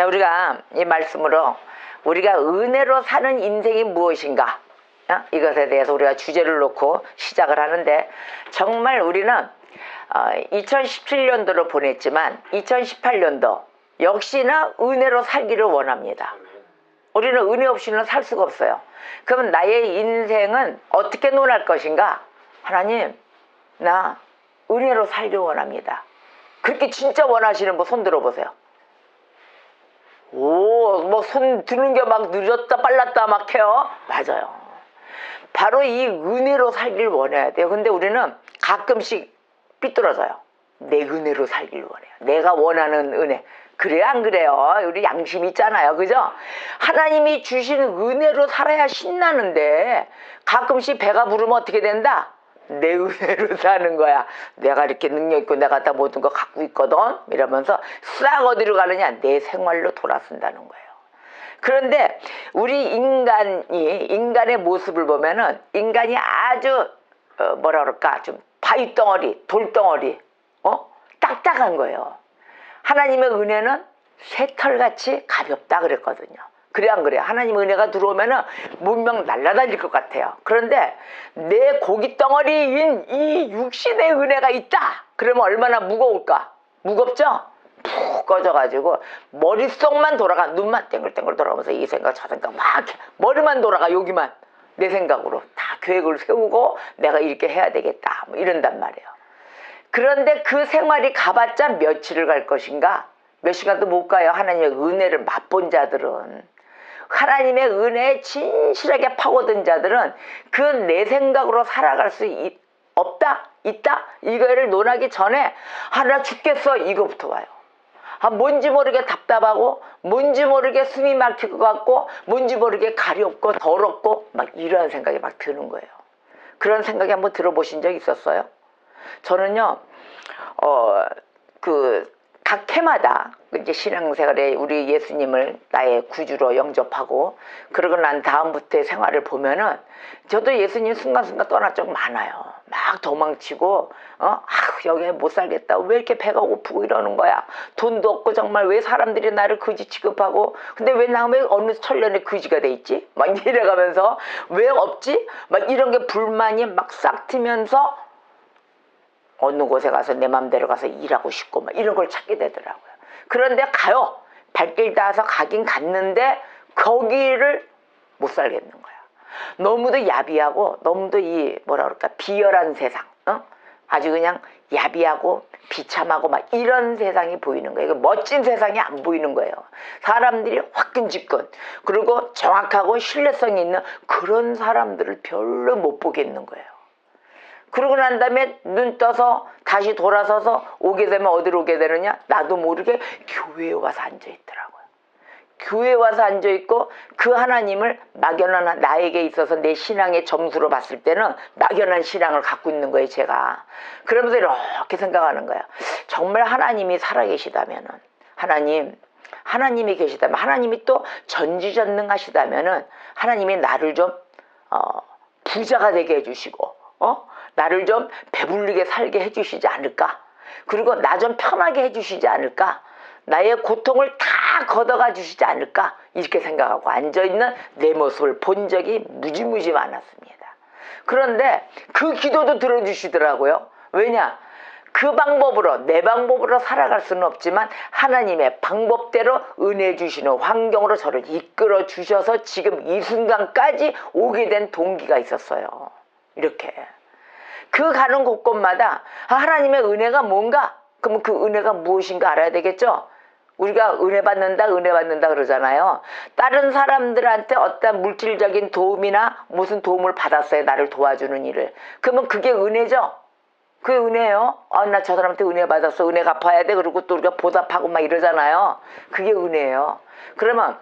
우리가 이 말씀으로 우리가 은혜로 사는 인생이 무엇인가, 이것에 대해서 우리가 주제를 놓고 시작을 하는데, 정말 우리는 2017년도로 보냈지만 2018년도 역시나 은혜로 살기를 원합니다. 우리는 은혜 없이는 살 수가 없어요. 그러면 나의 인생은 어떻게 논할 것인가? 하나님, 나 은혜로 살기를 원합니다. 그렇게 진짜 원하시는 분 손 들어보세요. 뭐 손 드는 게 막 늦었다 빨랐다 막 해요. 맞아요. 바로 이 은혜로 살길 원해야 돼요. 근데 우리는 가끔씩 삐뚤어져요. 내 은혜로 살길 원해요. 내가 원하는 은혜. 그래요, 안 그래요? 우리 양심 있잖아요, 그죠? 하나님이 주신 은혜로 살아야 신나는데 가끔씩 배가 부르면 어떻게 된다? 내 은혜로 사는 거야. 내가 이렇게 능력 있고 내가 다 모든 거 갖고 있거든 이러면서 싹 어디로 가느냐? 내 생활로 돌아선다는 거예요. 그런데 우리 인간의 모습을 보면은 인간이 아주 뭐라 그럴까, 좀 바위덩어리, 돌덩어리, 딱딱한 거예요. 하나님의 은혜는 새털같이 가볍다 그랬거든요. 그래, 안 그래요? 하나님의 은혜가 들어오면은 문명 날아다닐 것 같아요. 그런데 내 고깃덩어리인 이 육신의 은혜가 있다 그러면 얼마나 무거울까? 무겁죠? 푹 꺼져가지고 머릿속만 돌아가, 눈만 땡글땡글 돌아가면서 이 생각 저 생각 막 머리만 돌아가. 여기만 내 생각으로 다 계획을 세우고 내가 이렇게 해야 되겠다 뭐 이런단 말이에요. 그런데 그 생활이 가봤자 며칠을 갈 것인가? 몇 시간도 못 가요. 하나님의 은혜를 맛본 자들은, 하나님의 은혜에 진실하게 파고든 자들은 그 내 생각으로 살아갈 수 없다? 있다? 이거를 논하기 전에 나 죽겠어 이거부터 와요. 뭔지 모르게 답답하고, 뭔지 모르게 숨이 막힐 것 같고, 뭔지 모르게 가렵고 더럽고 막 이런 생각이 막 드는 거예요. 그런 생각이 한번 들어보신 적 있었어요? 저는요, 각 해마다 이제 신앙생활에 우리 예수님을 나의 구주로 영접하고 그러고 난 다음부터의 생활을 보면은 저도 예수님 순간순간 떠날 적 많아요. 막 도망치고, 여기 못 살겠다. 왜 이렇게 배가 고프고 이러는 거야? 돈도 없고 정말 왜 사람들이 나를 거지 취급하고, 근데 왜 나 왜 어느 천년에 거지가 돼 있지? 막 이래가면서 왜 없지? 막 이런 게 불만이 막 싹 트면서 어느 곳에 가서 내 맘대로 가서 일하고 싶고 막 이런 걸 찾게 되더라고요. 그런데 가요. 발길 닿아서 가긴 갔는데 거기를 못 살겠는 거야. 너무도 야비하고 너무도 뭐라 그럴까, 비열한 세상, 아주 그냥 야비하고 비참하고 막 이런 세상이 보이는 거예요. 멋진 세상이 안 보이는 거예요. 사람들이 화끈지끈 그리고 정확하고 신뢰성이 있는 그런 사람들을 별로 못 보겠는 거예요. 그러고 난 다음에 눈 떠서 다시 돌아서서 오게 되면 어디로 오게 되느냐? 나도 모르게 교회에 와서 앉아있더라고요. 교회에 와서 앉아있고 그 하나님을 막연한, 나에게 있어서 내 신앙의 점수로 봤을 때는 막연한 신앙을 갖고 있는 거예요, 제가. 그러면서 이렇게 생각하는 거예요. 정말 하나님이 살아계시다면은, 하나님이 계시다면, 하나님이 또 전지전능하시다면은 하나님이 나를 좀 부자가 되게 해주시고, 나를 좀 배불리게 살게 해주시지 않을까? 그리고 나 좀 편하게 해주시지 않을까? 나의 고통을 다 걷어가 주시지 않을까? 이렇게 생각하고 앉아있는 내 모습을 본 적이 무지무지 많았습니다. 그런데 그 기도도 들어주시더라고요. 왜냐? 그 방법으로, 내 방법으로 살아갈 수는 없지만 하나님의 방법대로 은혜 주시는 환경으로 저를 이끌어 주셔서 지금 이 순간까지 오게 된 동기가 있었어요. 이렇게. 그 가는 곳곳마다 하나님의 은혜가 뭔가, 그러면 그 은혜가 무엇인가 알아야 되겠죠? 우리가 은혜 받는다 그러잖아요. 다른 사람들한테 어떤 물질적인 도움이나 무슨 도움을 받았어요, 나를 도와주는 일을. 그러면 그게 은혜죠? 그게 은혜예요. 나 저 사람한테 은혜 받았어, 은혜 갚아야 돼, 그리고 또 우리가 보답하고 막 이러잖아요. 그게 은혜예요. 그러면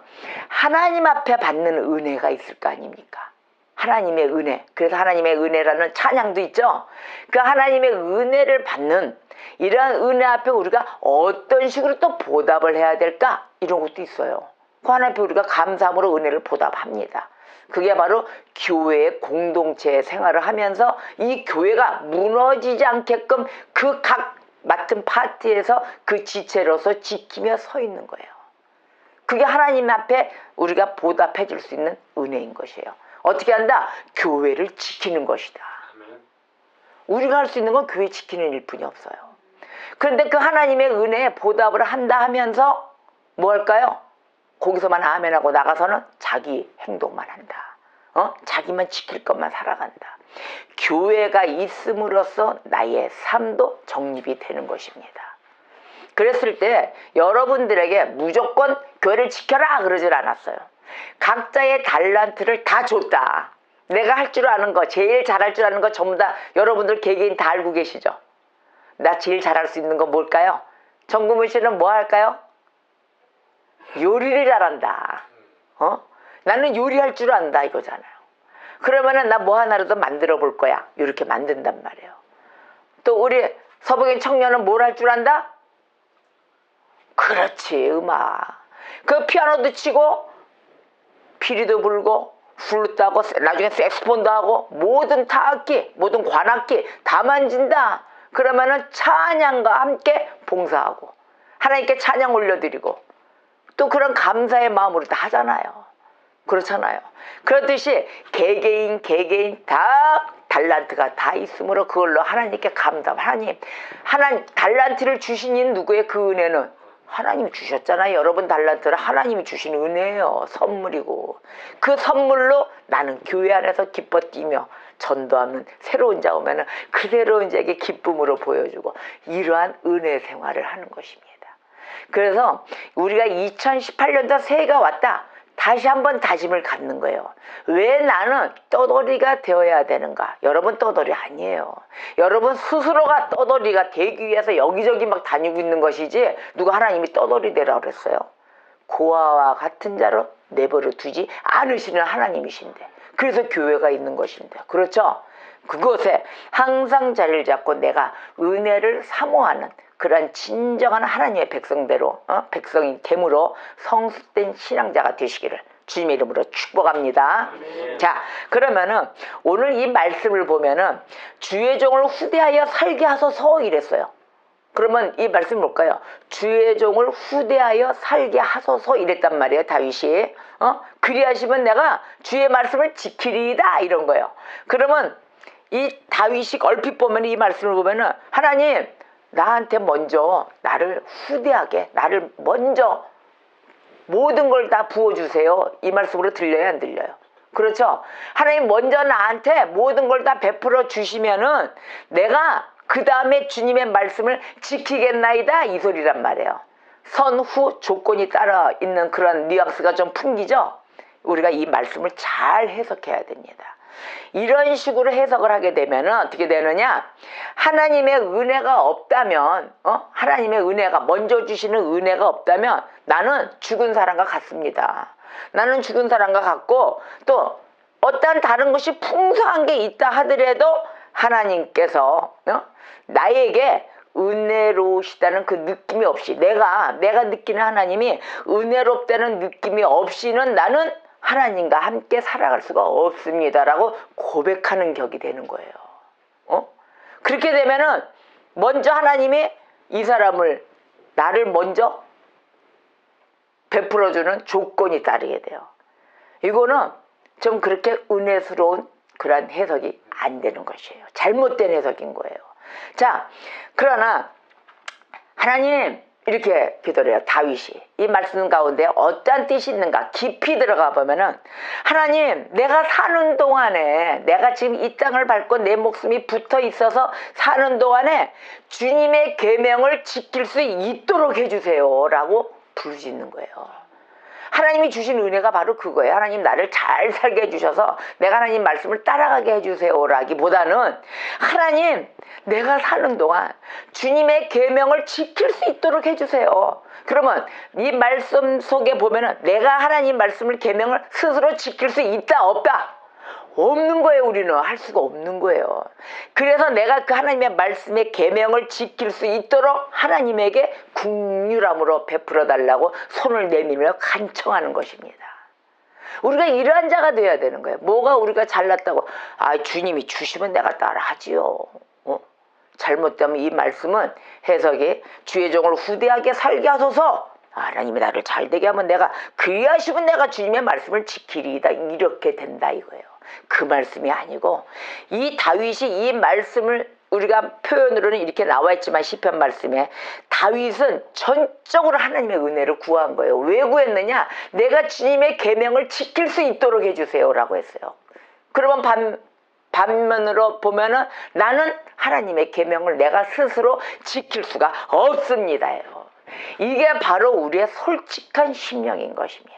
하나님 앞에 받는 은혜가 있을 거 아닙니까? 하나님의 은혜. 그래서 하나님의 은혜라는 찬양도 있죠. 그 하나님의 은혜를 받는 이러한 은혜 앞에 우리가 어떤 식으로 또 보답을 해야 될까? 이런 것도 있어요. 그 하나님 앞에 우리가 감사함으로 은혜를 보답합니다. 그게 바로 교회의 공동체 생활을 하면서 이 교회가 무너지지 않게끔 그 각 맡은 파트에서 그 지체로서 지키며 서 있는 거예요. 그게 하나님 앞에 우리가 보답해 줄 수 있는 은혜인 것이에요. 어떻게 한다? 교회를 지키는 것이다. 우리가 할 수 있는 건 교회 지키는 일뿐이 없어요. 그런데 그 하나님의 은혜에 보답을 한다 하면서 뭐 할까요? 거기서만 아멘하고 나가서는 자기 행동만 한다. 자기만 지킬 것만 살아간다. 교회가 있음으로써 나의 삶도 정립이 되는 것입니다. 그랬을 때 여러분들에게 무조건 교회를 지켜라 그러질 않았어요. 각자의 달란트를 다 줬다. 내가 할 줄 아는 거, 제일 잘할 줄 아는 거 전부 다 여러분들 개개인 다 알고 계시죠? 나 제일 잘할 수 있는 건 뭘까요? 정구문 씨는 뭐 할까요? 요리를 잘한다. 나는 요리할 줄 안다 이거잖아요. 그러면은 나 뭐 하나라도 만들어 볼 거야. 이렇게 만든단 말이에요. 또 우리 서북인 청년은 뭘 할 줄 안다? 그렇지, 음악. 그 피아노도 치고 피리도 불고 플루트 하고 나중에 색스폰도 하고 모든 타악기, 모든 관악기 다 만진다. 그러면은 찬양과 함께 봉사하고 하나님께 찬양 올려드리고 또 그런 감사의 마음으로 다 하잖아요. 그렇잖아요. 그렇듯이 개개인 다 달란트가 다 있으므로 그걸로 하나님께 감사함. 하나님 달란트를 주신 이 누구의 그 은혜는 하나님이 주셨잖아요. 여러분 달란트는 하나님이 주신 은혜예요. 선물이고 그 선물로 나는 교회 안에서 기뻐 뛰며 전도하면 새로운 자 오면은 그 새로운 자에게 기쁨으로 보여주고 이러한 은혜 생활을 하는 것입니다. 그래서 우리가 2018년도 새해가 왔다. 다시 한번 다짐을 갖는 거예요. 왜 나는 떠돌이가 되어야 되는가? 여러분 떠돌이 아니에요. 여러분 스스로가 떠돌이가 되기 위해서 여기저기 막 다니고 있는 것이지 누가 하나님이 떠돌이 되라고 그랬어요? 고아와 같은 자로 내버려 두지 않으시는 하나님이신데 그래서 교회가 있는 것인데 그렇죠? 그곳에 항상 자리를 잡고 내가 은혜를 사모하는 그러한 진정한 하나님의 백성대로 백성이 됨으로 성숙된 신앙자가 되시기를 주님의 이름으로 축복합니다. 네. 자, 그러면은 오늘 이 말씀을 보면은 주의 종을 후대하여 살게 하소서 이랬어요. 그러면 이 말씀이 뭘까요? 주의 종을 후대하여 살게 하소서 이랬단 말이에요. 다윗이 그리하시면 내가 주의 말씀을 지키리이다 이런 거예요. 그러면 이 다윗이 얼핏 보면 이 말씀을 보면은 하나님 나한테 먼저 나를 후대하게 나를 먼저 모든 걸 다 부어주세요. 이 말씀으로 들려요 안 들려요? 그렇죠? 하나님 먼저 나한테 모든 걸 다 베풀어 주시면은 내가 그 다음에 주님의 말씀을 지키겠나이다 이 소리란 말이에요. 선후 조건이 따라 있는 그런 뉘앙스가 좀 풍기죠? 우리가 이 말씀을 잘 해석해야 됩니다. 이런 식으로 해석을 하게 되면 어떻게 되느냐? 하나님의 은혜가 없다면 하나님의 은혜가 먼저 주시는 은혜가 없다면 나는 죽은 사람과 같습니다. 나는 죽은 사람과 같고 또 어떠한 다른 것이 풍성한 게 있다 하더라도 하나님께서 나에게 은혜로우시다는 그 느낌이 없이 내가 느끼는 하나님이 은혜롭다는 느낌이 없이는 나는 하나님과 함께 살아갈 수가 없습니다라고 고백하는 격이 되는 거예요. 그렇게 되면은 먼저 하나님이 이 사람을 나를 먼저 베풀어주는 조건이 따르게 돼요. 이거는 좀 그렇게 은혜스러운 그런 해석이 안 되는 것이에요. 잘못된 해석인 거예요. 자, 그러나 하나님 이렇게 기도를 해요. 다윗이 이 말씀 가운데 어떠한 뜻이 있는가 깊이 들어가 보면은 하나님 내가 사는 동안에 내가 지금 이 땅을 밟고 내 목숨이 붙어 있어서 사는 동안에 주님의 계명을 지킬 수 있도록 해주세요 라고 부르짖는 거예요. 하나님이 주신 은혜가 바로 그거예요. 하나님 나를 잘 살게 해주셔서 내가 하나님 말씀을 따라가게 해주세요 라기보다는 하나님 내가 사는 동안 주님의 계명을 지킬 수 있도록 해주세요. 그러면 이 말씀 속에 보면은 내가 하나님 말씀을 계명을 스스로 지킬 수 있다 없다? 없는 거예요. 우리는 할 수가 없는 거예요. 그래서 내가 그 하나님의 말씀의 계명을 지킬 수 있도록 하나님에게 긍휼함으로 베풀어 달라고 손을 내밀며 간청하는 것입니다. 우리가 이러한 자가 되어야 되는 거예요. 뭐가 우리가 잘났다고 주님이 주시면 내가 따라하지요. 잘못되면 이 말씀은 해석이 주의 종을 후대하게 살게 하소서 하나님이 나를 잘되게 하면 내가 그리하시면 내가 주님의 말씀을 지키리이다. 이렇게 된다 이거예요. 그 말씀이 아니고 이 다윗이 이 말씀을 우리가 표현으로는 이렇게 나와 있지만 시편 말씀에 다윗은 전적으로 하나님의 은혜를 구한 거예요. 왜 구했느냐? 내가 주님의 계명을 지킬 수 있도록 해주세요 라고 했어요. 그러면 반면으로 보면은 나는 하나님의 계명을 내가 스스로 지킬 수가 없습니다요. 이게 바로 우리의 솔직한 심령인 것입니다.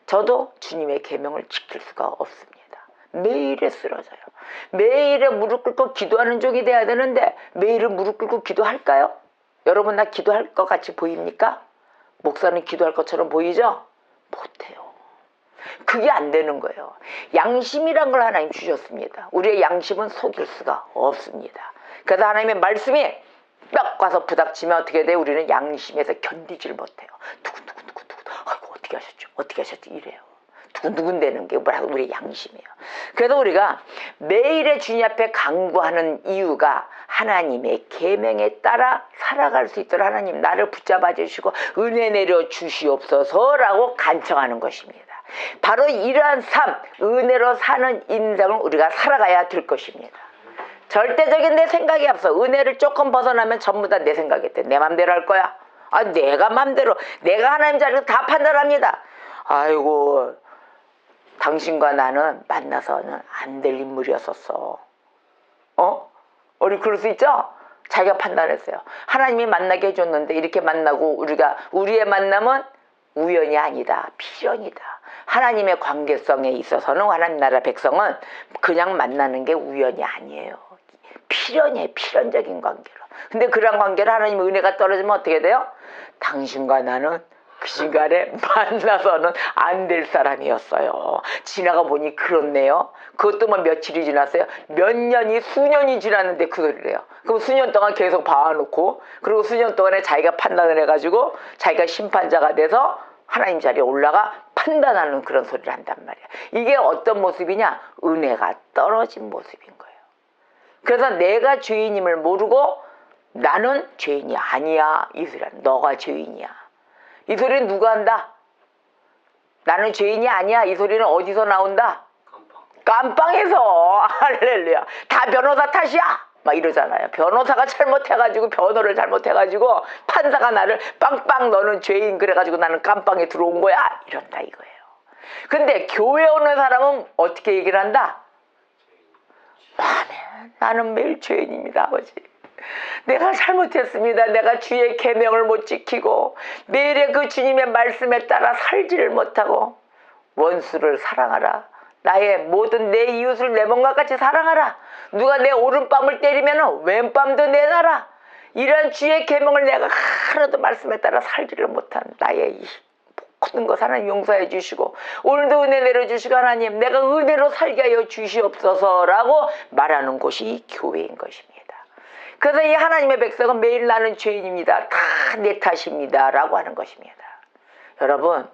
저도 주님의 계명을 지킬 수가 없습니다. 매일에 쓰러져요. 매일에 무릎 꿇고 기도하는 종이 돼야 되는데 매일은 무릎 꿇고 기도할까요? 여러분 나 기도할 것 같이 보입니까? 목사는 기도할 것처럼 보이죠? 못해요. 그게 안 되는 거예요. 양심이란 걸 하나님 주셨습니다. 우리의 양심은 속일 수가 없습니다. 그래서 하나님의 말씀이 딱 가서 부닥치면 어떻게 돼요? 우리는 양심에서 견디질 못해요. 누구 아이고 어떻게 하셨죠 이래요. 누군데는 게 뭐라고 우리 양심이에요. 그래서 우리가 매일의 주님 앞에 간구하는 이유가 하나님의 계명에 따라 살아갈 수 있도록 하나님 나를 붙잡아 주시고 은혜 내려 주시옵소서라고 간청하는 것입니다. 바로 이러한 삶, 은혜로 사는 인생을 우리가 살아가야 될 것입니다. 절대적인 내 생각이 앞서 은혜를 조금 벗어나면 전부 다 내 생각이 돼. 내 맘대로 할 거야. 내가 맘대로 내가 하나님 자리에서 다 판단합니다. 아이고 당신과 나는 만나서는 안 될 인물이었었어. 우리 그럴 수 있죠? 자기가 판단했어요. 하나님이 만나게 해줬는데 이렇게 만나고 우리의 만남은 우연이 아니다. 필연이다. 하나님의 관계성에 있어서는 하나님 나라 백성은 그냥 만나는 게 우연이 아니에요. 필연이에요. 필연적인 관계로. 근데 그런 관계로 하나님의 은혜가 떨어지면 어떻게 돼요? 당신과 나는 그 시간에 만나서는 안 될 사람이었어요. 지나가 보니 그렇네요. 그것도 뭐 며칠이 지났어요. 몇 년이 수년이 지났는데 그 소리를 해요. 그럼 수년 동안 계속 봐놓고 그리고 수년 동안에 자기가 판단을 해가지고 자기가 심판자가 돼서 하나님 자리에 올라가 판단하는 그런 소리를 한단 말이야. 이게 어떤 모습이냐? 은혜가 떨어진 모습인 거예요. 그래서 내가 죄인임을 모르고 나는 죄인이 아니야 이 소리야. 너가 죄인이야. 이 소리는 누가 한다? 나는 죄인이 아니야. 이 소리는 어디서 나온다? 깜빵에서. 할렐루야. 다 변호사 탓이야. 막 이러잖아요. 변호사가 잘못해가지고 변호를 잘못해가지고 판사가 나를 빵빵 너는 죄인 그래가지고 나는 깜빵에 들어온 거야. 이런다 이거예요. 근데 교회 오는 사람은 어떻게 얘기를 한다? 아멘. 나는 매일 죄인입니다 아버지. 내가 잘못했습니다. 내가 주의 계명을 못 지키고 매일의 그 주님의 말씀에 따라 살지를 못하고 원수를 사랑하라. 나의 모든 내 이웃을 내 몸과 같이 사랑하라. 누가 내 오른뺨을 때리면 왼뺨도 내놔라. 이런 주의 계명을 내가 하나도 말씀에 따라 살지를 못한 나의 이 모든 것 하나님 용서해 주시고 오늘도 은혜 내려주시고 하나님 내가 은혜로 살게 하여 주시옵소서라고 말하는 곳이 이 교회인 것입니다. 그래서 이 하나님의 백성은 매일 나는 죄인입니다. 다 내 탓입니다. 라고 하는 것입니다. 여러분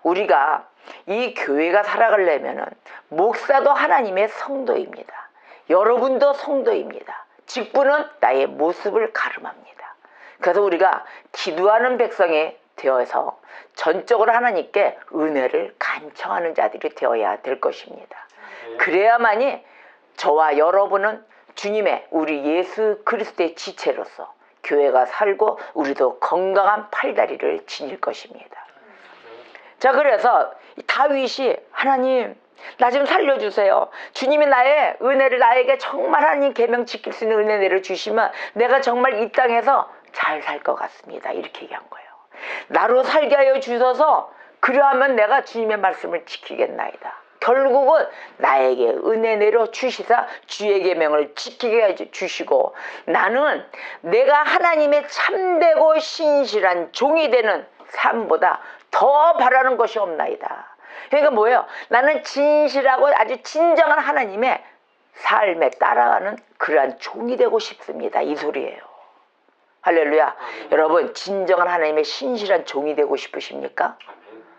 우리가 이 교회가 살아가려면 목사도 하나님의 성도입니다. 여러분도 성도입니다. 직분은 나의 모습을 가름합니다. 그래서 우리가 기도하는 백성이 되어서 전적으로 하나님께 은혜를 간청하는 자들이 되어야 될 것입니다. 그래야만이 저와 여러분은 주님의 우리 예수 그리스도의 지체로서 교회가 살고 우리도 건강한 팔다리를 지닐 것입니다. 자 그래서 다윗이 하나님 나 좀 살려주세요. 주님이 나의 은혜를 나에게 정말 하나님 계명 지킬 수 있는 은혜를 주시면 내가 정말 이 땅에서 잘 살 것 같습니다. 이렇게 얘기한 거예요. 나로 살게 하여 주셔서 그러하면 내가 주님의 말씀을 지키겠나이다. 결국은 나에게 은혜 내려 주시사 주의 계명을 지키게 해주시고 나는 내가 하나님의 참되고 신실한 종이 되는 삶보다 더 바라는 것이 없나이다. 그러니까 뭐예요? 나는 진실하고 아주 진정한 하나님의 삶에 따라가는 그러한 종이 되고 싶습니다. 이 소리예요. 할렐루야. 여러분 진정한 하나님의 신실한 종이 되고 싶으십니까?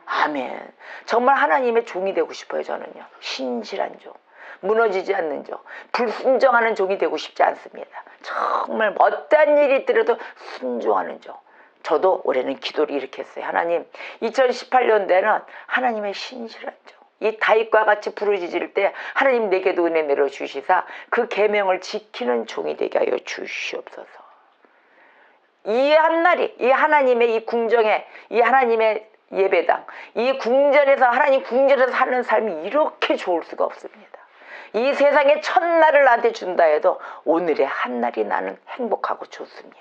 아멘. 정말 하나님의 종이 되고 싶어요. 저는요. 신실한 종, 무너지지 않는 종, 불순종하는 종이 되고 싶지 않습니다. 정말 어떠한 일이 있더라도 순종하는 종, 저도 올해는 기도를 이렇게 했어요. 하나님, 2018년대는 하나님의 신실한 종, 이 다윗과 같이 부르짖을 때 하나님 내게도 은혜 내려주시사 그 계명을 지키는 종이 되게 하여 주시옵소서. 이 한날이, 이 하나님의 이 궁정에, 이 하나님의 예배당, 이 궁전에서, 하나님 궁전에서 사는 삶이 이렇게 좋을 수가 없습니다. 이 세상에 첫날을 나한테 준다 해도 오늘의 한날이 나는 행복하고 좋습니다.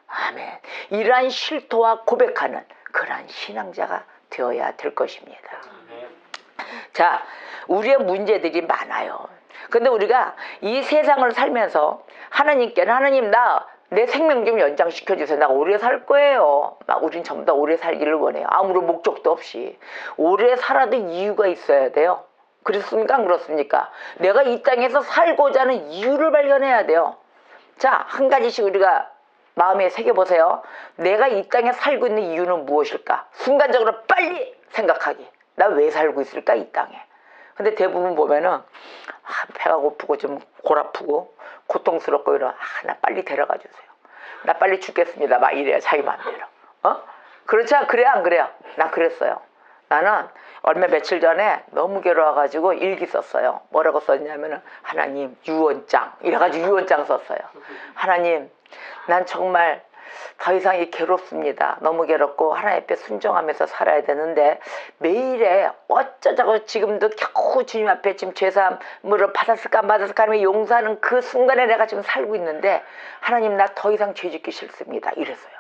아멘. 이러한 실토와 고백하는 그러한 신앙자가 되어야 될 것입니다. 자, 우리의 문제들이 많아요. 근데 우리가 이 세상을 살면서 하나님께는 하나님 내 생명 좀 연장시켜주세요. 나 오래 살 거예요. 우린 전부 다 오래 살기를 원해요. 아무런 목적도 없이. 오래 살아도 이유가 있어야 돼요. 그렇습니까? 안 그렇습니까? 내가 이 땅에서 살고자 하는 이유를 발견해야 돼요. 자, 한 가지씩 우리가 마음에 새겨보세요. 내가 이 땅에 살고 있는 이유는 무엇일까? 순간적으로 빨리 생각하기. 나 왜 살고 있을까 이 땅에. 근데 대부분 보면은 배가 고프고 좀 골 아프고 고통스럽고 이러. 나 빨리 데려가 주세요. 나 빨리 죽겠습니다. 막 이래요. 자기 마음대로. 그렇지 않아? 그래요? 안 그래요? 나 그랬어요. 나는 얼마 며칠 전에 너무 괴로워가지고 일기 썼어요. 뭐라고 썼냐면은 하나님 유언장 이래가지고 유언장 썼어요. 하나님, 난 정말 더 이상 괴롭습니다. 너무 괴롭고 하나님 앞에 순종하면서 살아야 되는데 매일에 어쩌자고 지금도 겨우 주님 앞에 지금 죄사함으로 받았을까 안 받았을까 하면 용서하는 그 순간에 내가 지금 살고 있는데 하나님, 나 더 이상 죄짓기 싫습니다. 이랬어요.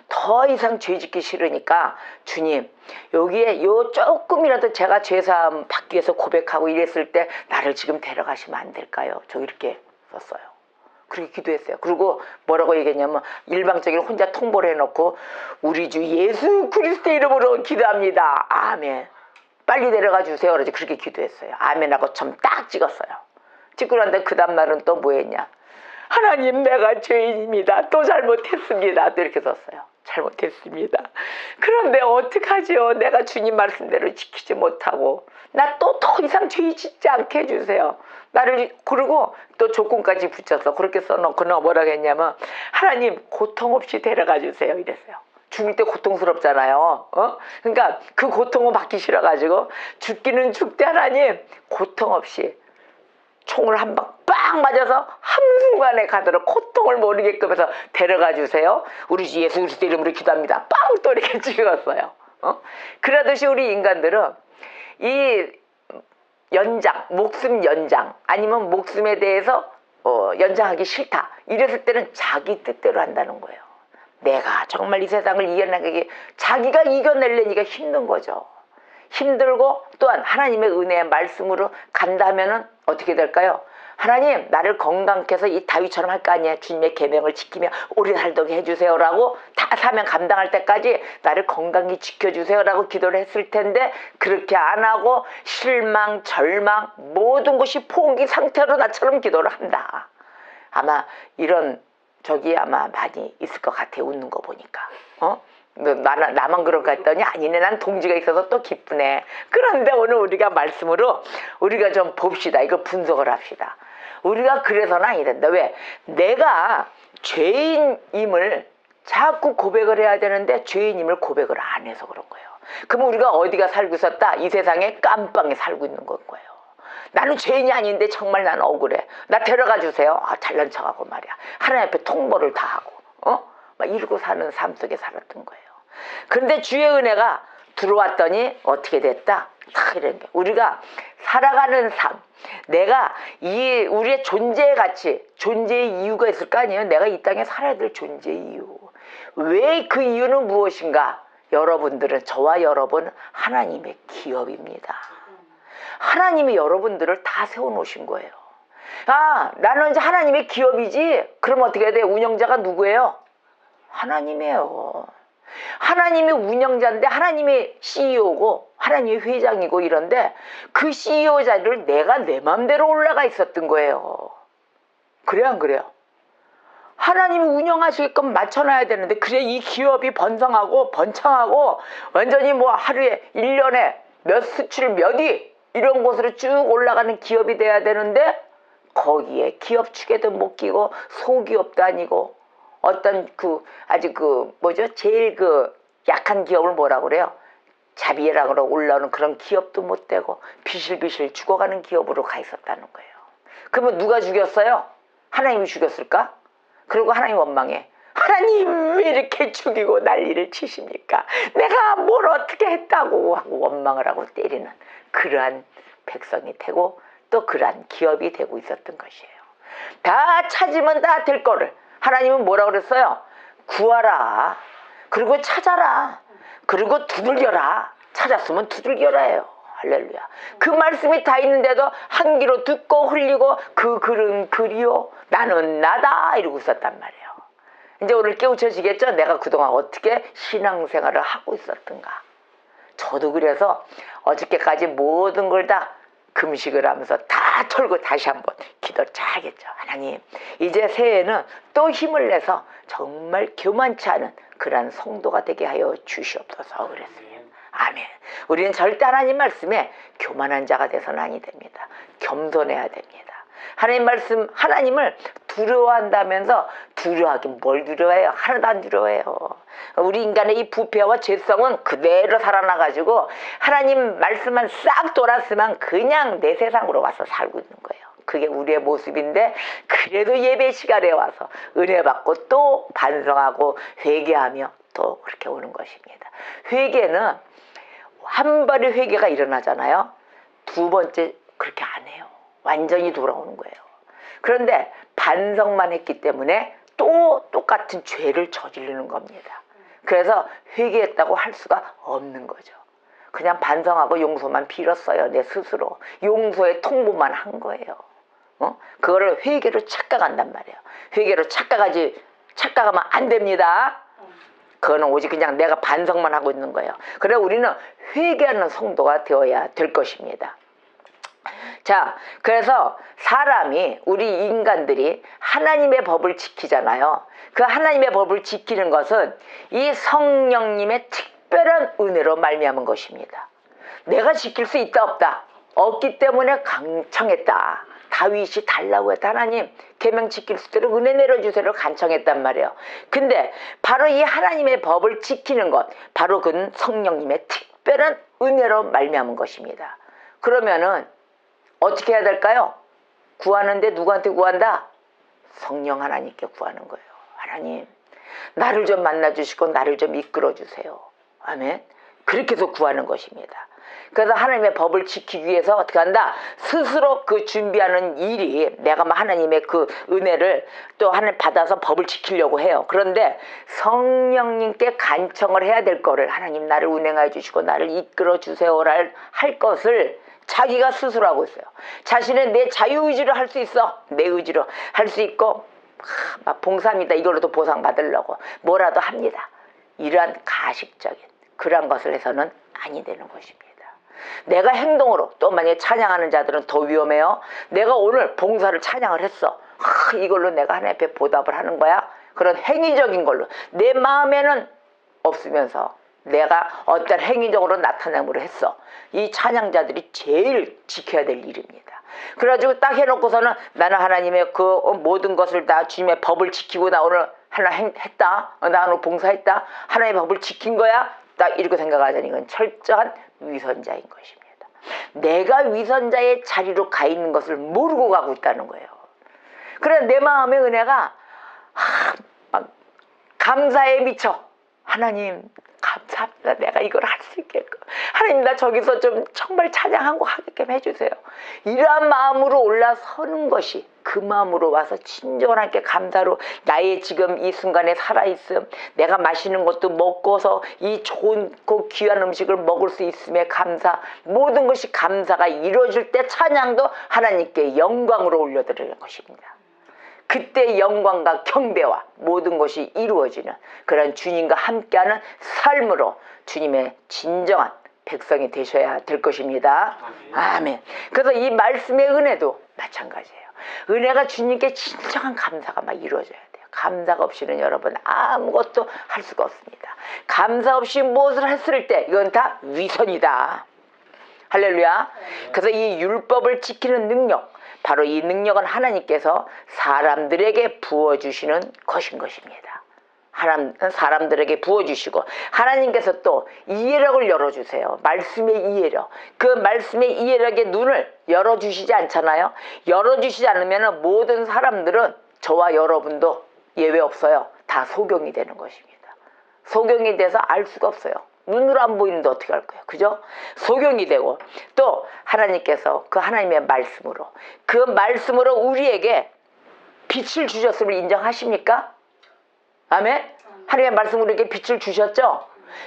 더 이상 죄짓기 싫으니까 주님, 여기에 요 조금이라도 제가 죄사함 받기 위해서 고백하고 이랬을 때 나를 지금 데려가시면 안 될까요? 저 이렇게 썼어요. 그렇게 기도했어요. 그리고 뭐라고 얘기했냐면 일방적인 혼자 통보를 해놓고 우리 주 예수 그리스도 이름으로 기도합니다. 아멘. 빨리 데려가 주세요. 그러지 그렇게 기도했어요. 아멘하고 점 딱 찍었어요. 찍고 난데 그 다음날은 또 뭐 했냐. 하나님, 내가 죄인입니다. 또 잘못했습니다. 또 이렇게 썼어요. 잘못했습니다. 그런데 어떡하지요? 내가 주님 말씀대로 지키지 못하고 나 또 더 이상 죄 짓지 않게 해주세요. 나를. 그리고 또 조건까지 붙였어. 그렇게 써놓고 뭐라고 했냐면 하나님, 고통 없이 데려가 주세요. 이랬어요. 죽을 때 고통스럽잖아요. 그러니까 그 고통을 받기 싫어가지고 죽기는 죽되 하나님 고통 없이 총을 한 방 빵 맞아서 한순간에 가도록 고통을 모르게끔 해서 데려가 주세요. 우리 주 예수 그리스도 이름으로 기도합니다. 빵 또 이렇게 찍었어요. 그러듯이 우리 인간들은 이 연장, 목숨 연장 아니면 목숨에 대해서 연장하기 싫다. 이랬을 때는 자기 뜻대로 한다는 거예요. 내가 정말 이 세상을 이겨내기 자기가 이겨내려니까 힘든 거죠. 힘들고 또한 하나님의 은혜의 말씀으로 간다면은 어떻게 될까요? 하나님, 나를 건강케 해서 이 다윗처럼 할 거 아니에요. 주님의 계명을 지키며 오래 살도록 해주세요라고 다 사명 감당할 때까지 나를 건강히 지켜주세요라고 기도를 했을 텐데 그렇게 안 하고 실망, 절망 모든 것이 포기 상태로 나처럼 기도를 한다. 아마 이런 적이 아마 많이 있을 것 같아요. 웃는 거 보니까. 나만 그런가 했더니 아니네, 난 동지가 있어서 또 기쁘네. 그런데 오늘 우리가 말씀으로 우리가 좀 봅시다. 이거 분석을 합시다. 우리가 그래서는 아니 된다. 왜? 내가 죄인임을 자꾸 고백을 해야 되는데 죄인임을 고백을 안 해서 그런 거예요. 그럼 우리가 어디가 살고 있었다? 이 세상에 깜빵에 살고 있는 건 거예요. 나는 죄인이 아닌데 정말 나는 억울해. 나 데려가 주세요. 잘난 척하고 말이야. 하나님 앞에 통보를 다 하고 막 이러고 사는 삶 속에 살았던 거예요. 그런데 주의 은혜가 들어왔더니 어떻게 됐다? 딱 이런 게 우리가 살아가는 삶, 내가 우리의 존재의 가치, 존재의 이유가 있을 거 아니에요. 내가 이 땅에 살아야 될 존재의 이유. 왜 그 이유는 무엇인가? 여러분들은, 저와 여러분 하나님의 기업입니다. 하나님이 여러분들을 다 세워놓으신 거예요. 나는 이제 하나님의 기업이지. 그럼 어떻게 해야 돼? 운영자가 누구예요? 하나님이에요. 하나님이 운영자인데 하나님이 CEO고 하나님이 회장이고 이런데 그 CEO 자리를 내가 내 맘대로 올라가 있었던 거예요. 그래요, 안 그래요? 하나님이 운영하시게끔 맞춰놔야 되는데 그래 이 기업이 번성하고 번창하고 완전히 하루에 1년에 몇 수출 몇위 이런 곳으로 쭉 올라가는 기업이 돼야 되는데 거기에 기업 축에도 못 끼고 소기업도 아니고 어떤 아주 뭐죠? 제일 약한 기업을 뭐라고 그래요? 자비라고 올라오는 그런 기업도 못 되고 비실비실 죽어가는 기업으로 가 있었다는 거예요. 그러면 누가 죽였어요? 하나님이 죽였을까? 그리고 하나님 원망해. 하나님 왜 이렇게 죽이고 난리를 치십니까? 내가 뭘 어떻게 했다고 하고 원망을 하고 때리는 그러한 백성이 되고 또 그러한 기업이 되고 있었던 것이에요. 다 찾으면 다 될 거를 하나님은 뭐라고 그랬어요? 구하라. 그리고 찾아라. 그리고 두들겨라. 찾았으면 두들겨라예요. 할렐루야. 그 말씀이 다 있는데도 한 귀로 듣고 흘리고 그 글은 글이요 나는 나다 이러고 있었단 말이에요. 이제 오늘 깨우쳐지겠죠? 내가 그동안 어떻게 신앙생활을 하고 있었던가. 저도 그래서 어저께까지 모든 걸 다 금식을 하면서 다 털고 다시 한번 기도를 잘하겠죠. 하나님 이제 새해에는 또 힘을 내서 정말 교만치 않은 그러한 성도가 되게 하여 주시옵소서 그랬어요. 아멘. 우리는 절대 하나님 말씀에 교만한 자가 돼서는 아니 됩니다. 겸손해야 됩니다. 하나님 말씀, 하나님을 두려워한다면서 두려워하긴 뭘 두려워해요? 하나도 안 두려워해요. 우리 인간의 이 부패와 죄성은 그대로 살아나가지고 하나님 말씀만 싹 돌았으면 그냥 내 세상으로 와서 살고 있는 거예요. 그게 우리의 모습인데 그래도 예배 시간에 와서 은혜 받고 또 반성하고 회개하며 또 그렇게 오는 것입니다. 회개는 한 번의 회개가 일어나잖아요. 두 번째 그렇게 안 해요. 완전히 돌아오는 거예요. 그런데 반성만 했기 때문에 또 똑같은 죄를 저지르는 겁니다. 그래서 회개했다고 할 수가 없는 거죠. 그냥 반성하고 용서만 빌었어요. 내 스스로. 용서의 통보만 한 거예요. 그거를 회개로 착각한단 말이에요. 회개로 착각하면 안 됩니다. 그거는 오직 그냥 내가 반성만 하고 있는 거예요. 그래 우리는 회개하는 성도가 되어야 될 것입니다. 자, 그래서 사람이 우리 인간들이 하나님의 법을 지키잖아요. 그 하나님의 법을 지키는 것은 이 성령님의 특별한 은혜로 말미암은 것입니다. 내가 지킬 수 있다 없다? 없기 때문에 간청했다. 다윗이 달라고 했다. 하나님 계명 지킬 수 있도록 은혜 내려주세요를 간청했단 말이에요. 근데 바로 이 하나님의 법을 지키는 것, 바로 그는 성령님의 특별한 은혜로 말미암은 것입니다. 그러면은 어떻게 해야 될까요? 구하는데 누구한테 구한다? 성령 하나님께 구하는 거예요. 하나님 나를 좀 만나주시고 나를 좀 이끌어주세요. 아멘. 그렇게 해서 구하는 것입니다. 그래서 하나님의 법을 지키기 위해서 어떻게 한다? 스스로 그 준비하는 일이 내가 하나님의 그 은혜를 또 하나님 받아서 법을 지키려고 해요. 그런데 성령님께 간청을 해야 될 거를 하나님 나를 운행하여 주시고 나를 이끌어 주세요를 할 것을 자기가 스스로 하고 있어요. 자신의 내 자유의지로 할 수 있어. 내 의지로 할 수 있고 막 봉사합니다. 이걸로도 보상받으려고 뭐라도 합니다. 이러한 가식적인 그러한 것을 해서는 아니 되는 것입니다. 내가 행동으로 또 만약에 찬양하는 자들은 더 위험해요. 내가 오늘 봉사를 찬양을 했어. 이걸로 내가 하나님 앞에 보답을 하는 거야. 그런 행위적인 걸로 내 마음에는 없으면서 내가 어떤 행위적으로 나타냄으로 했어. 이 찬양자들이 제일 지켜야 될 일입니다. 그래가지고 딱 해놓고서는 나는 하나님의 그 모든 것을 다 주님의 법을 지키고 나 오늘 하나 했다. 나 오늘 봉사했다. 하나님의 법을 지킨 거야. 딱 이렇게 생각하자니 이건 철저한 위선자인 것입니다. 내가 위선자의 자리로 가 있는 것을 모르고 가고 있다는 거예요. 그래 내 마음의 은혜가 막 감사에 미쳐. 하나님 감사합니다. 내가 이걸 할 수 있게끔. 하나님 나 저기서 좀 정말 찬양한 거 하게끔 해주세요. 이러한 마음으로 올라서는 것이 그 마음으로 와서 친절하게 감사로 나의 지금 이 순간에 살아있음, 내가 마시는 것도 먹고서 이 좋은 그 귀한 음식을 먹을 수 있음에 감사, 모든 것이 감사가 이루어질 때 찬양도 하나님께 영광으로 올려드리는 것입니다. 그때 영광과 경배와 모든 것이 이루어지는 그런 주님과 함께하는 삶으로 주님의 진정한 백성이 되셔야 될 것입니다. 아멘. 그래서 이 말씀의 은혜도 마찬가지예요. 은혜가 주님께 진정한 감사가 막 이루어져야 돼요. 감사가 없이는 여러분 아무것도 할 수가 없습니다. 감사 없이 무엇을 했을 때 이건 다 위선이다. 할렐루야. 그래서 이 율법을 지키는 능력, 바로 이 능력은 하나님께서 사람들에게 부어주시는 것인 것입니다. 사람들에게 부어주시고 하나님께서 또 이해력을 열어주세요. 말씀의 이해력. 그 말씀의 이해력의 눈을 열어주시지 않잖아요. 열어주시지 않으면 모든 사람들은 저와 여러분도 예외 없어요. 다 소경이 되는 것입니다. 소경이 돼서 알 수가 없어요. 눈으로 안 보이는데 어떻게 할 거예요? 그죠? 소경이 되고 또 하나님께서 그 하나님의 말씀으로 그 말씀으로 우리에게 빛을 주셨음을 인정하십니까? 아멘? 하나님의 말씀으로 이렇게 빛을 주셨죠?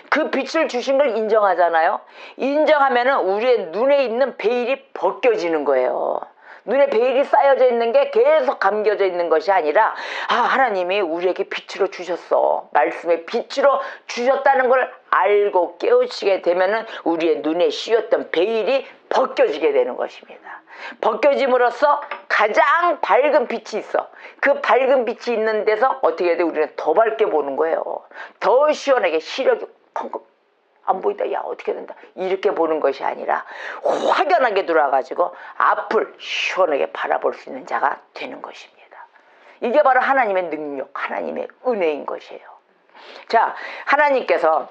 그 빛을 주신 걸 인정하잖아요. 인정하면은 우리의 눈에 있는 베일이 벗겨지는 거예요. 눈에 베일이 쌓여져 있는 게 계속 감겨져 있는 것이 아니라 하나님이 우리에게 빛으로 주셨어. 말씀의 빛으로 주셨다는 걸 알고 깨우치게 되면은 우리의 눈에 씌웠던 베일이 벗겨지게 되는 것입니다. 벗겨짐으로써 가장 밝은 빛이 있어. 그 밝은 빛이 있는 데서 어떻게 돼? 우리는 더 밝게 보는 거예요. 더 시원하게 시력이 컹컹 안 보인다. 야 어떻게 된다. 이렇게 보는 것이 아니라 확연하게 돌아가지고 앞을 시원하게 바라볼 수 있는 자가 되는 것입니다. 이게 바로 하나님의 능력, 하나님의 은혜인 것이에요. 자, 하나님께서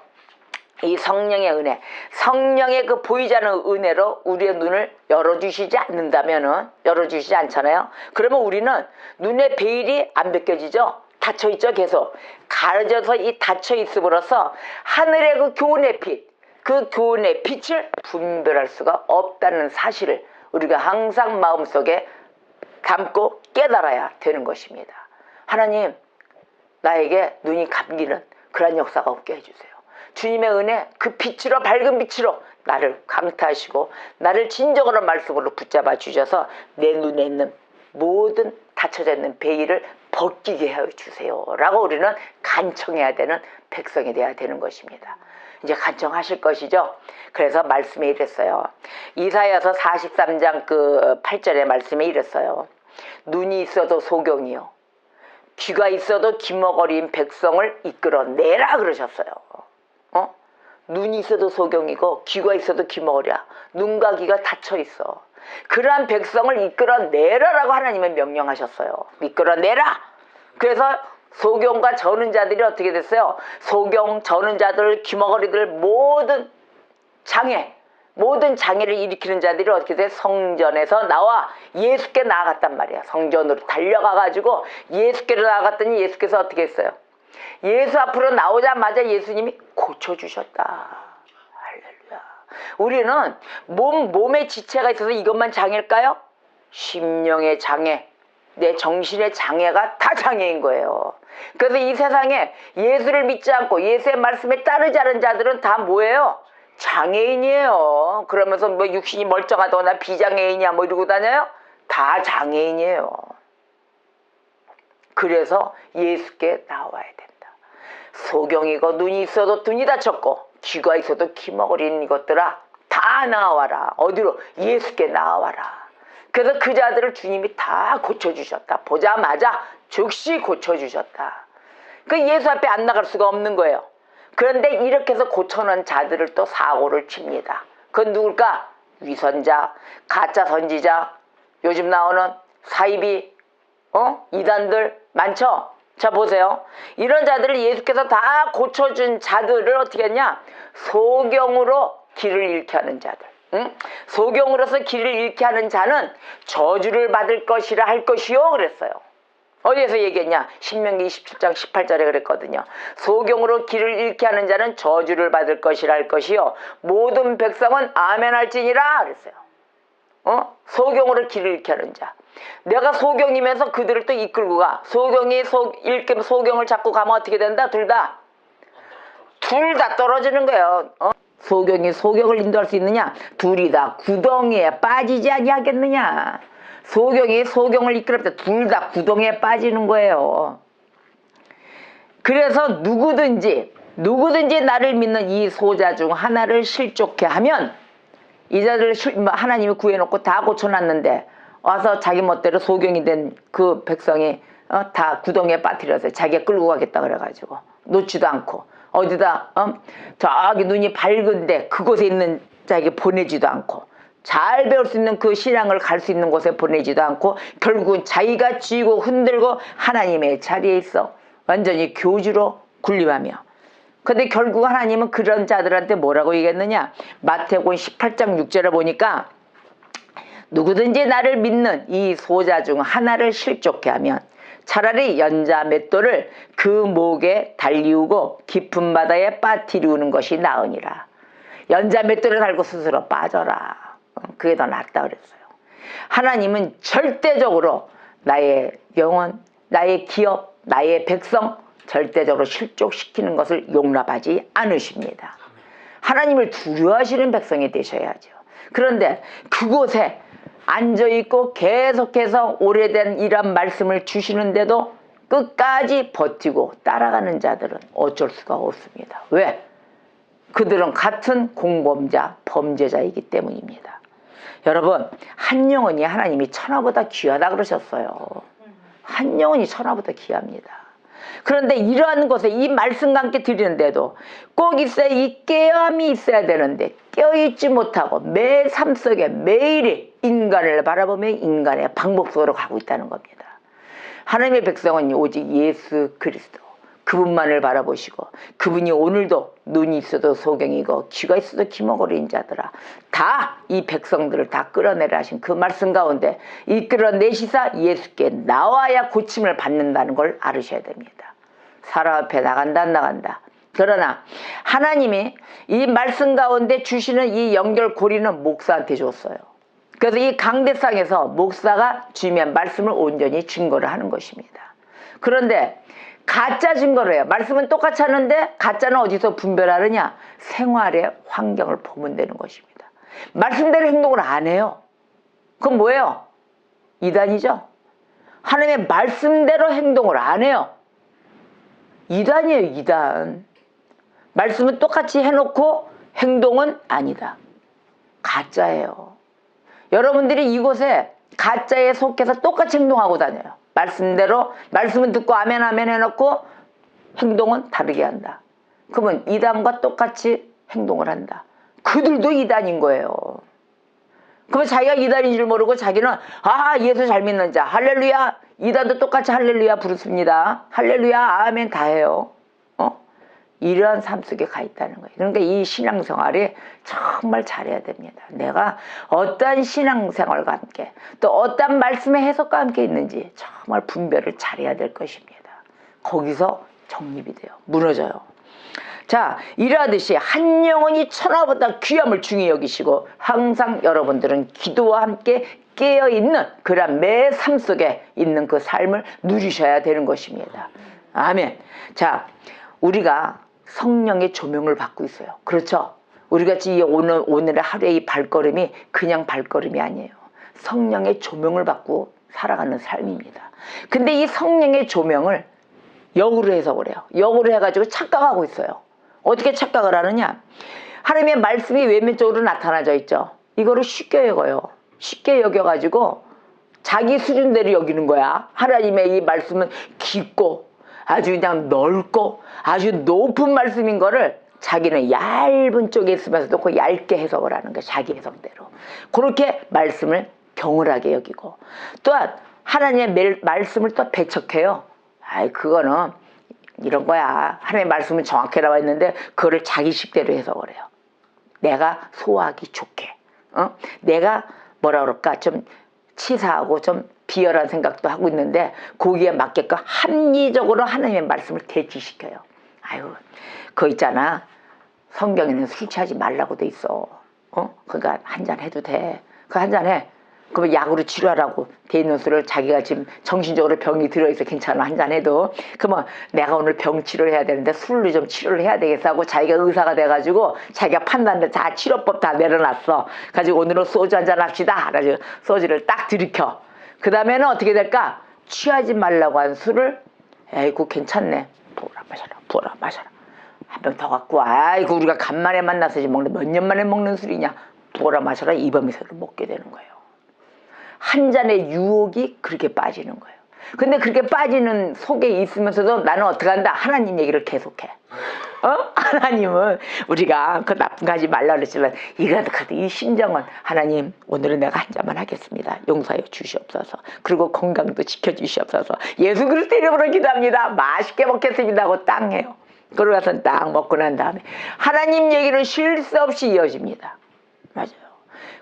이 성령의 은혜, 성령의 그 보이지 않는 은혜로 우리의 눈을 열어주시지 않는다면은, 열어주시지 않잖아요. 그러면 우리는 눈의 베일이 안 벗겨지죠. 닫혀있죠. 계속 가려져서 이 닫혀있음으로써 하늘의 그 교훈의 빛, 그 교훈의 빛을 분별할 수가 없다는 사실을 우리가 항상 마음속에 담고 깨달아야 되는 것입니다. 하나님, 나에게 눈이 감기는 그런 역사가 없게 해주세요. 주님의 은혜, 그 빛으로, 밝은 빛으로 나를 강타하시고 나를 진정으로 말씀으로 붙잡아 주셔서 내 눈에 있는 모든 닫혀져 있는 베일을 벗기게 해주세요 라고 우리는 간청해야 되는 백성이 되어야 되는 것입니다. 이제 간청하실 것이죠. 그래서 말씀에 이랬어요. 이사야서 43장 그 8절의 말씀에 이랬어요. 눈이 있어도 소경이요 귀가 있어도 기머거린 백성을 이끌어내라 그러셨어요. 눈이 있어도 소경이고 귀가 있어도 기머거리야. 눈과 귀가 닫혀있어. 그러한 백성을 이끌어내라라고 하나님은 명령하셨어요. 이끌어내라. 그래서 소경과 저는 자들이 어떻게 됐어요? 소경, 저는 자들, 귀머거리들 모든 장애를 일으키는 자들이 어떻게 돼? 성전에서 나와 예수께 나아갔단 말이야. 성전으로 달려가가지고 예수께로 나아갔더니 예수께서 어떻게 했어요? 예수 앞으로 나오자마자 예수님이 고쳐주셨다. 할렐루야. 우리는 몸에 지체가 있어서 이것만 장애일까요? 심령의 장애, 내 정신의 장애가 다 장애인 거예요. 그래서 이 세상에 예수를 믿지 않고 예수의 말씀에 따르지 않은 자들은 다 뭐예요? 장애인이에요. 그러면서 뭐 육신이 멀쩡하다거나 비장애인이야 뭐 이러고 다녀요? 다 장애인이에요. 그래서 예수께 나와야 된다. 소경이고 눈이 있어도 눈이 닫혔고 귀가 있어도 귀머거리는 이것들아 다 나와라. 어디로? 예수께 나와라. 그래서 그 자들을 주님이 다 고쳐주셨다. 보자마자 즉시 고쳐주셨다. 그 예수 앞에 안 나갈 수가 없는 거예요. 그런데 이렇게 해서 고쳐놓은 자들을 또 사고를 칩니다. 그건 누굴까? 위선자, 가짜 선지자, 요즘 나오는 사이비, 이단들 많죠? 자 보세요. 이런 자들을 예수께서 다 고쳐준 자들을 어떻게 했냐? 소경으로 길을 잃게 하는 자들. 소경으로서 길을 잃게 하는 자는 저주를 받을 것이라 할 것이요 그랬어요. 어디에서 얘기했냐? 신명기 27장 18절에 그랬거든요. 소경으로 길을 잃게 하는 자는 저주를 받을 것이라 할 것이요 모든 백성은 아멘 할지니라 그랬어요. 소경으로 길을 잃게 하는 자. 내가 소경이면서 그들을 또 이끌고 가. 소경이 소경을 잡고 가면 어떻게 된다? 둘 다 떨어지는 거예요. 소경이 소경을 인도할 수 있느냐? 둘이 다 구덩이에 빠지지 아니하겠느냐? 소경이 소경을 이끌을 때 둘 다 구덩이에 빠지는 거예요. 그래서 누구든지 나를 믿는 이 소자 중 하나를 실족해 하면 이 자들을 하나님이 구해놓고 다 고쳐놨는데 와서 자기 멋대로 소경이 된 그 백성이 다 구덩이에 빠뜨려서 자기가 끌고 가겠다 그래가지고 놓지도 않고 어디다 저기 눈이 밝은데 그곳에 있는 자에게 보내지도 않고 잘 배울 수 있는 그 신앙을 갈 수 있는 곳에 보내지도 않고 결국은 자기가 쥐고 흔들고 하나님의 자리에 있어 완전히 교주로 군림하며. 근데 결국 하나님은 그런 자들한테 뭐라고 얘기했느냐? 마태복음 18장 6절에 보니까 누구든지 나를 믿는 이 소자 중 하나를 실족케 하면 차라리 연자 맷돌을 그 목에 달리우고 깊은 바다에 빠뜨리우는 것이 나으니라. 연자 맷돌을 달고 스스로 빠져라. 그게 더 낫다 그랬어요. 하나님은 절대적으로 나의 영혼, 나의 기업, 나의 백성 절대적으로 실족시키는 것을 용납하지 않으십니다. 하나님을 두려워하시는 백성이 되셔야죠. 그런데 그곳에 앉아있고 계속해서 오래된 이런 말씀을 주시는데도 끝까지 버티고 따라가는 자들은 어쩔 수가 없습니다. 왜? 그들은 같은 공범자, 범죄자이기 때문입니다. 여러분, 한 영혼이 하나님이 천하보다 귀하다 그러셨어요. 한 영혼이 천하보다 귀합니다. 그런데 이러한 것에 이 말씀과 함께 드리는데도 꼭 있어야 이 깨어함이 있어야 되는데 깨어있지 못하고 매 삶 속에 매일이 인간을 바라보며 인간의 방법 속으로 가고 있다는 겁니다. 하나님의 백성은 오직 예수 그리스도 그분만을 바라보시고 그분이 오늘도 눈이 있어도 소경이고 귀가 있어도 귀머거리인 자들아 다 이 백성들을 다 끌어내라 하신 그 말씀 가운데 이끌어내시사 예수께 나와야 고침을 받는다는 걸 알으셔야 됩니다. 사람 앞에 나간다 안 나간다. 그러나 하나님이 이 말씀 가운데 주시는 이 연결고리는 목사한테 줬어요. 그래서 이 강대상에서 목사가 주면 말씀을 온전히 증거를 하는 것입니다. 그런데 가짜 증거를 해요. 말씀은 똑같이 하는데 가짜는 어디서 분별하느냐? 생활의 환경을 보면 되는 것입니다. 말씀대로 행동을 안 해요. 그건 뭐예요? 이단이죠. 하나님의 말씀대로 행동을 안 해요. 이단이에요. 이단. 말씀은 똑같이 해놓고 행동은 아니다. 가짜예요. 여러분들이 이곳에 가짜에 속해서 똑같이 행동하고 다녀요. 말씀대로 말씀은 듣고 아멘 아멘 해놓고 행동은 다르게 한다. 그러면 이단과 똑같이 행동을 한다. 그들도 이단인 거예요. 그러면 자기가 이단인 줄 모르고 자기는 예수 잘 믿는 자 할렐루야. 이단도 똑같이 할렐루야 부르습니다. 할렐루야 아멘 다 해요. 이러한 삶 속에 가 있다는 거예요. 그러니까 이 신앙생활이 정말 잘해야 됩니다. 내가 어떠한 신앙생활과 함께 또 어떠한 말씀의 해석과 함께 있는지 정말 분별을 잘해야 될 것입니다. 거기서 정립이 돼요. 무너져요. 자, 이러하듯이 한 영혼이 천하보다 귀함을 중히 여기시고 항상 여러분들은 기도와 함께 깨어있는 그런 매 삶 속에 있는 그 삶을 누리셔야 되는 것입니다. 아멘. 자, 우리가 성령의 조명을 받고 있어요. 그렇죠? 우리같이 오늘의 하루의 이 발걸음이 그냥 발걸음이 아니에요. 성령의 조명을 받고 살아가는 삶입니다. 근데 이 성령의 조명을 역으로 해석을 해요. 역으로 해가지고 착각하고 있어요. 어떻게 착각을 하느냐? 하나님의 말씀이 외면적으로 나타나져 있죠. 이거를 쉽게 여겨요. 쉽게 여겨가지고 자기 수준대로 여기는 거야. 하나님의 이 말씀은 깊고 아주 그냥 넓고 아주 높은 말씀인 거를 자기는 얇은 쪽에 있으면서도 그 얇게 해석을 하는 거야. 자기 해석대로. 그렇게 말씀을 경홀하게 여기고 또한 하나님의 말씀을 또 배척해요. 그거는 이런 거야. 하나님의 말씀은 정확히 나와 있는데 그거를 자기 식대로 해석을 해요. 내가 소화하기 좋게. 내가 뭐라 그럴까 좀 치사하고 좀 비열한 생각도 하고 있는데 거기에 맞게끔 합리적으로 하나님의 말씀을 대치시켜요. 그거 있잖아. 성경에는 술 취하지 말라고 돼 있어. 그러니까 한잔 해도 돼. 그 한잔 해. 그러면 약으로 치료하라고 돼 있는 술을 자기가 지금 정신적으로 병이 들어있어 괜찮아 한잔 해도 그러면 내가 오늘 병 치료를 해야 되는데 술로 좀 치료를 해야 되겠어 하고 자기가 의사가 돼가지고 자기가 판단을 다 치료법 다 내려놨어. 가지고 오늘은 소주 한잔 합시다. 그래가지고 소주를 딱 들이켜. 그 다음에는 어떻게 될까? 취하지 말라고 한 술을 에이구 괜찮네. 부어라 마셔라. 한 병 더 갖고 아이고 우리가 간만에 만나서 먹는 몇 년 만에 먹는 술이냐. 부어라 마셔라. 이밤새를 먹게 되는 거예요. 한 잔의 유혹이 그렇게 빠지는 거예요. 근데 그렇게 빠지는 속에 있으면서도 나는 어떻게 한다? 하나님 얘기를 계속해. 하나님은 우리가 그 나쁜 거 하지 말라 그랬지만 이거라도 이 심정은 하나님 오늘은 내가 한 잔만 하겠습니다. 용서해 주시옵소서. 그리고 건강도 지켜주시옵소서. 예수 그리스도 이름으로 기도합니다. 맛있게 먹겠습니다 하고 땅 해요. 그러고 가서 딱 먹고 난 다음에 하나님 얘기는 쉴 새 없이 이어집니다. 맞아요.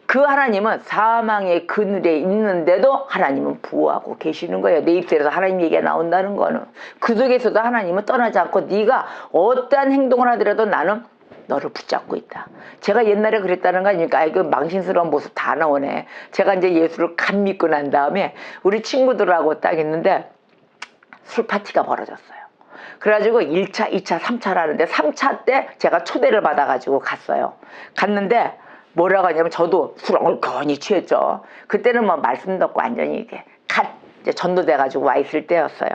그 하나님은 사망의 그늘에 있는데도 하나님은 보호하고 계시는 거예요. 내 입술에서 하나님 얘기가 나온다는 거는 그 속에서도 하나님은 떠나지 않고 네가 어떠한 행동을 하더라도 나는 너를 붙잡고 있다. 제가 옛날에 그랬다는 거 아닙니까? 그 망신스러운 모습 다 나오네. 제가 이제 예수를 간 믿고 난 다음에 우리 친구들하고 딱 있는데 술 파티가 벌어졌어요. 그래가지고 1차, 2차, 3차를 하는데 3차 때 제가 초대를 받아가지고 갔어요. 갔는데 뭐라고 하냐면 저도 술 얼큰이 취했죠. 그때는 뭐 말씀도 없고 완전히 이렇게 이제 전도돼가지고 와 있을 때였어요.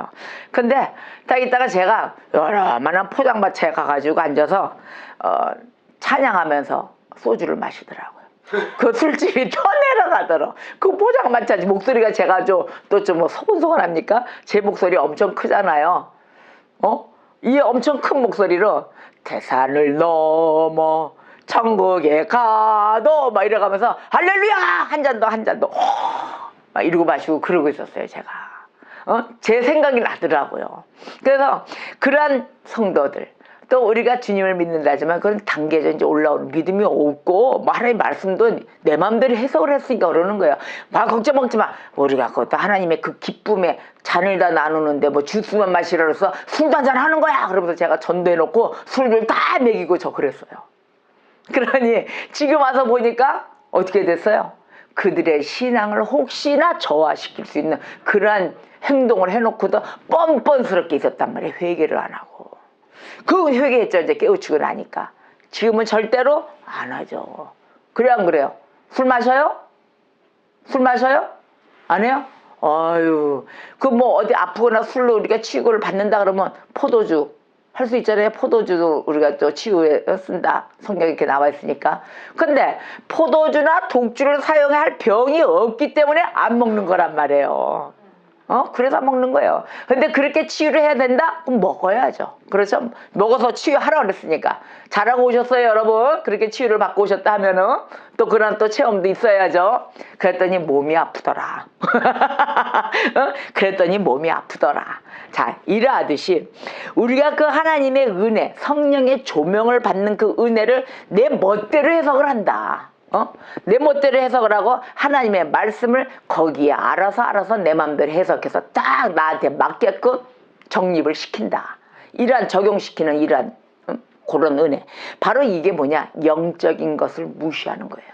근데 딱 있다가 제가 요만한 포장마차에 가가지고 앉아서 찬양하면서 소주를 마시더라고요. 그 술집이 더 내려가더라. 그 포장마차 목소리가 제가 또 좀 뭐 소곤소곤합니까? 제 목소리 엄청 크잖아요. 이 엄청 큰 목소리로 태산을 넘어 천국에 가도 막 이래가면서 할렐루야 한 잔 더 한 잔 더 막 이러고 마시고 그러고 있었어요. 제가 제 생각이 나더라고요. 그래서 그러한 성도들 또 우리가 주님을 믿는다지만 그건 단계적으로 이제 올라오는 믿음이 없고 뭐 하나님 말씀도 내 마음대로 해석을 했으니까 그러는 거예요. 막 걱정 먹지 마. 우리가 그것도 하나님의 그 기쁨에 잔을 다 나누는데 뭐 주스만 마시라 그래서 술도 한잔 하는 거야. 그러면서 제가 전도해놓고 술을 다 먹이고 저 그랬어요. 그러니 지금 와서 보니까 어떻게 됐어요? 그들의 신앙을 혹시나 저하시킬 수 있는 그러한 행동을 해놓고도 뻔뻔스럽게 있었단 말이에요. 회개를 안 하고. 그 회개했죠. 이제 깨우치고 나니까. 지금은 절대로 안 하죠. 그래 안 그래요? 술 마셔요? 술 마셔요? 안 해요? 아유, 그 뭐 어디 아프거나 술로 우리가 치유를 받는다 그러면 포도주 할 수 있잖아요. 포도주도 우리가 또 치유에 쓴다. 성경에 이렇게 나와 있으니까. 근데 포도주나 독주를 사용할 병이 없기 때문에 안 먹는 거란 말이에요. 그래서 안 먹는 거예요. 근데 그렇게 치유를 해야 된다? 그럼 먹어야죠. 그렇죠? 먹어서 치유하라고 그랬으니까. 잘하고 오셨어요, 여러분? 그렇게 치유를 받고 오셨다 하면은 또 그런 또 체험도 있어야죠. 그랬더니 몸이 아프더라. 그랬더니 몸이 아프더라. 자, 이러하듯이 우리가 그 하나님의 은혜, 성령의 조명을 받는 그 은혜를 내 멋대로 해석을 한다. 내 멋대로 해석을 하고 하나님의 말씀을 거기에 알아서 내 마음대로 해석해서 딱 나한테 맞게끔 정립을 시킨다. 이러한 적용시키는 이러한 그런 은혜. 바로 이게 뭐냐? 영적인 것을 무시하는 거예요.